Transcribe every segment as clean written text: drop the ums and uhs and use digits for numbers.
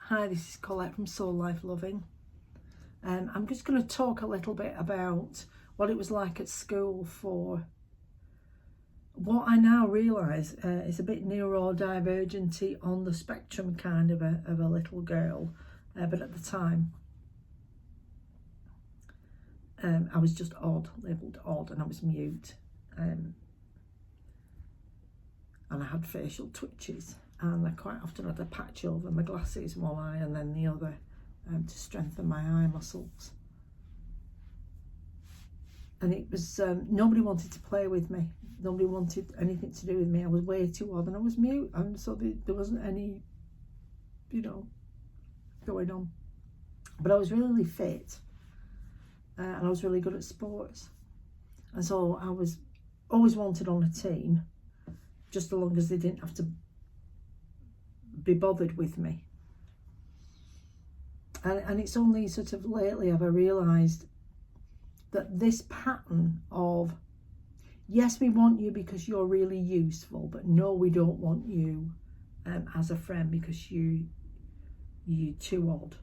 Hi, this is Colette from Soul Life Loving. I'm just going to talk a little bit about what it was like at school for what I now realise is a bit neurodivergency on the spectrum kind of a little girl. But at the time, I was just odd, labelled odd, and I was mute. And I had facial twitches, and I quite often had a patch over my glasses, one eye and then the other, to strengthen my eye muscles. And it was, nobody wanted to play with me. Nobody wanted anything to do with me. I was way too odd and I was mute, and so there wasn't any, going on. But I was really fit, and I was really good at sports. And so I was always wanted on a team, just as long as they didn't have to be bothered with me. And it's only sort of lately have I realised that this pattern of, yes, we want you because you're really useful, but no, we don't want you as a friend because you're too odd.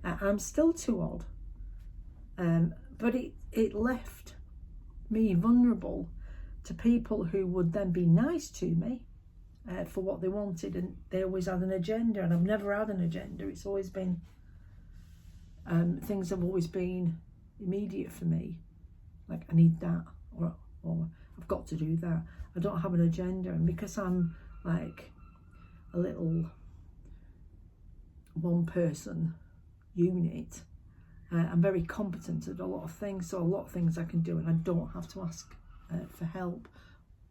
I'm still too odd, but it left me vulnerable to people who would then be nice to me for what they wanted, and they always had an agenda, and I've never had an agenda. It's always been, things have always been immediate for me, like I need that, or I've got to do that. I don't have an agenda, and because I'm like a little one person unit, I'm very competent at a lot of things, so a lot of things I can do, and I don't have to ask for help,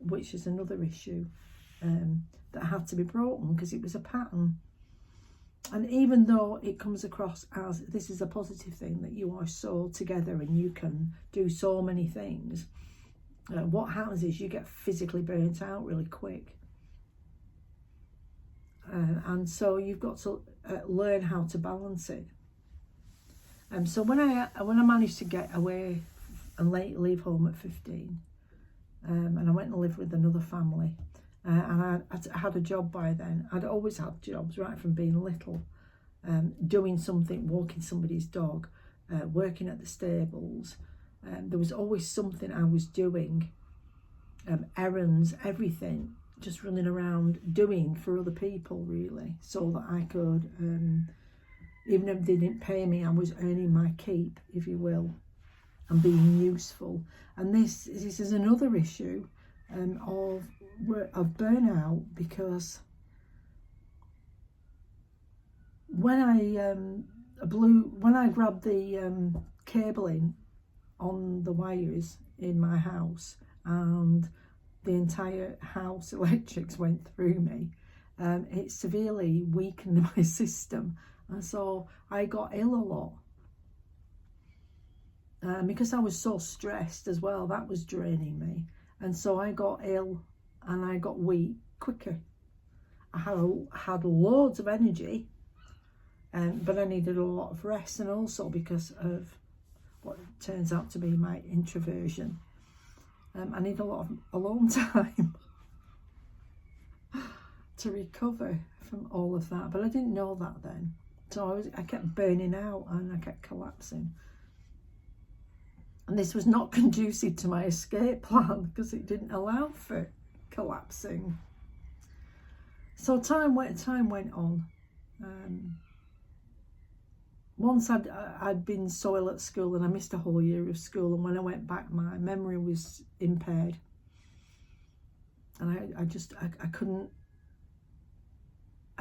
which is another issue that had to be broken, because it was a pattern. And even though it comes across as this is a positive thing, that you are so together and you can do so many things, what happens is you get physically burnt out really quick. And so you've got to learn how to balance it. So when I managed to get away and leave home at 15, and I went and lived with another family, and I had a job by then. I'd always had jobs right from being little, doing something, walking somebody's dog, working at the stables. There was always something I was doing, errands, everything, just running around doing for other people, really, so that I could, even if they didn't pay me, I was earning my keep, if you will, and being useful. And this is another issue of burnout, because when I grabbed the cabling on the wires in my house, and the entire house electrics went through me, it severely weakened my system, and so I got ill a lot. Because I was so stressed as well, that was draining me, and so I got ill and I got weak quicker. I had loads of energy, but I needed a lot of rest, and also because of what turns out to be my introversion, I need a lot of alone time to recover from all of that. But I didn't know that then, so I kept burning out and I kept collapsing. And this was not conducive to my escape plan, because it didn't allow for collapsing. So time went on. Once I'd been so ill at school, and I missed a whole year of school, and when I went back, my memory was impaired, and I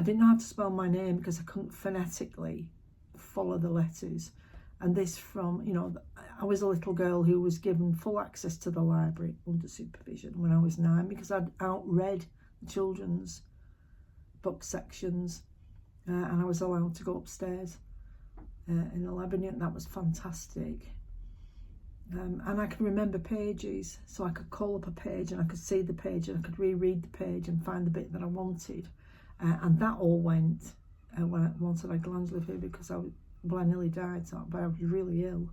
didn't know how to spell my name because I couldn't phonetically follow the letters. And this from, I was a little girl who was given full access to the library under supervision when I was 9, because I'd outread the children's book sections, and I was allowed to go upstairs in the library, and that was fantastic. And I could remember pages, so I could call up a page and I could see the page and I could reread the page and find the bit that I wanted. And that all went once I had glandular fever, because I nearly died, but I was really ill.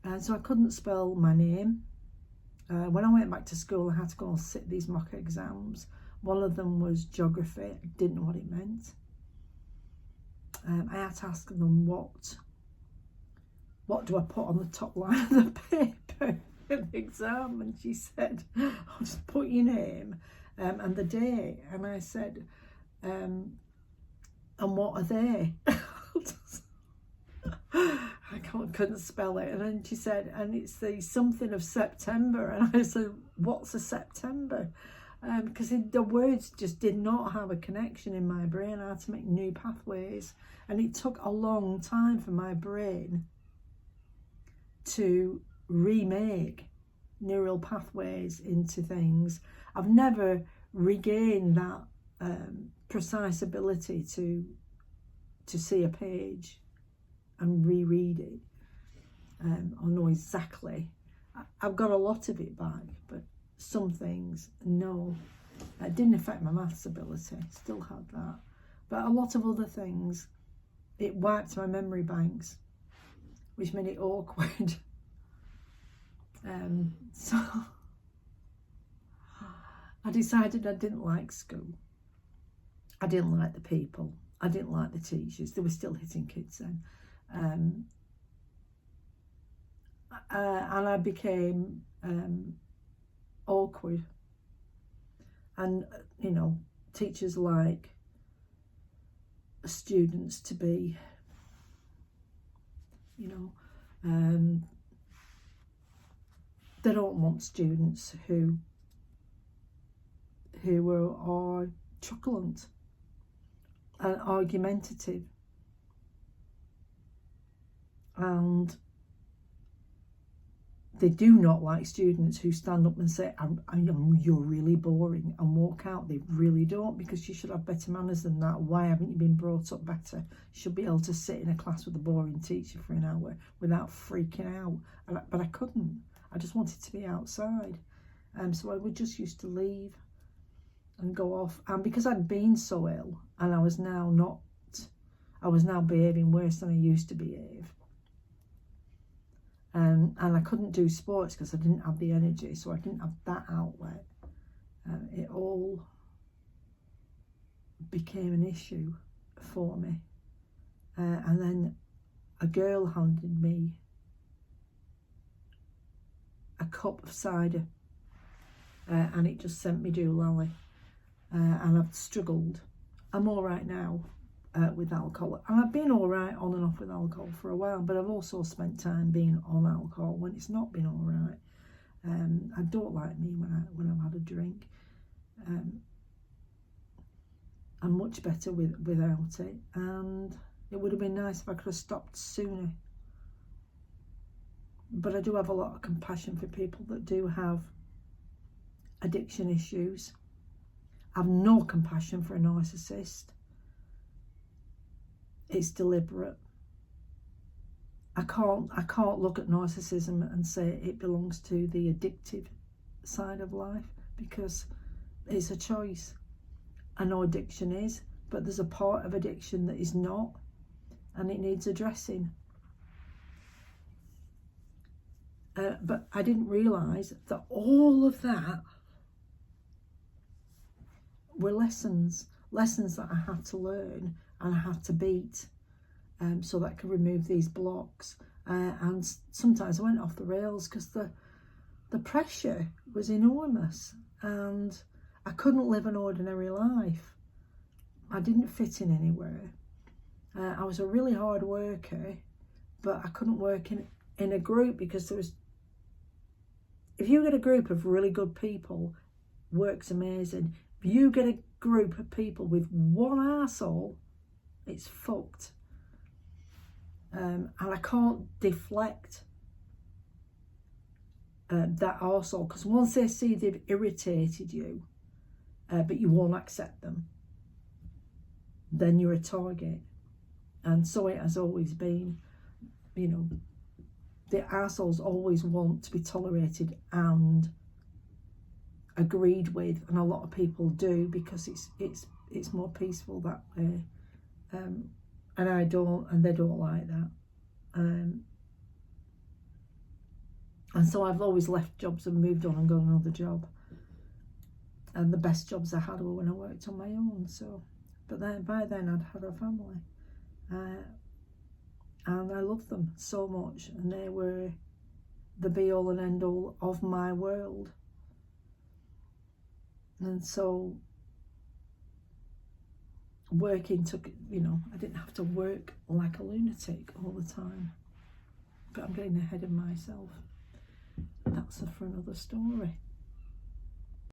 And so I couldn't spell my name. When I went back to school, I had to go and sit these mock exams. One of them was geography. I didn't know what it meant. I had to ask them what do I put on the top line of the paper in the exam, and she said, I'll just put your name and the date. And I said, and what are they? I couldn't spell it. And then she said, and it's the something of September. And I said, what's a September? Because the words just did not have a connection in my brain. I had to make new pathways, and it took a long time for my brain to remake neural pathways into things. I've never regained that precise ability to see a page and reread it or know exactly. I've got a lot of it back, but some things, no. It didn't affect my maths ability, still had that. But a lot of other things, it wiped my memory banks, which made it awkward. So I decided I didn't like school. I didn't like the people. I didn't like the teachers. They were still hitting kids then. And I became awkward. And, you know, teachers like students to be, you know, they don't want students who are truculent and argumentative, and they do not like students who stand up and say, you're really boring, and walk out. They really don't, because you should have better manners than that. Why haven't you been brought up better? You should be able to sit in a class with a boring teacher for an hour without freaking out. But I couldn't. I just wanted to be outside. So I would just used to leave and go off. And because I'd been so ill, and I was now behaving worse than I used to behave. And I couldn't do sports because I didn't have the energy, so I didn't have that outlet. It all became an issue for me. And then a girl handed me a cup of cider, and it just sent me doolally. And I've struggled. I'm all right now with alcohol, and I've been all right on and off with alcohol for a while, but I've also spent time being on alcohol when it's not been all right. I don't like me when I've had a drink. I'm much better without it, and it would have been nice if I could have stopped sooner. But I do have a lot of compassion for people that do have addiction issues. I've no compassion for a narcissist. It's deliberate. I can't look at narcissism and say it belongs to the addictive side of life, because it's a choice. I know addiction is, but there's a part of addiction that is not, and it needs addressing. But I didn't realise that all of that were lessons that I had to learn and I had to beat, so that I could remove these blocks. And sometimes I went off the rails because the pressure was enormous, and I couldn't live an ordinary life. I didn't fit in anywhere. I was a really hard worker, but I couldn't work in a group, because if you get a group of really good people, work's amazing. If you get a group of people with one arsehole, it's fucked. And I can't deflect that arsehole, because once they see they've irritated you, but you won't accept them, then you're a target. And so it has always been. You know, the arseholes always want to be tolerated and agreed with, and a lot of people do, because it's more peaceful that way. And I don't, and they don't like that. And so I've always left jobs and moved on and got another job. And the best jobs I had were when I worked on my own. So, but then by then I'd had a family. and I loved them so much, and they were the be all and end all of my world. And so working took, you know, I didn't have to work like a lunatic all the time. But I'm getting ahead of myself. That's for another story.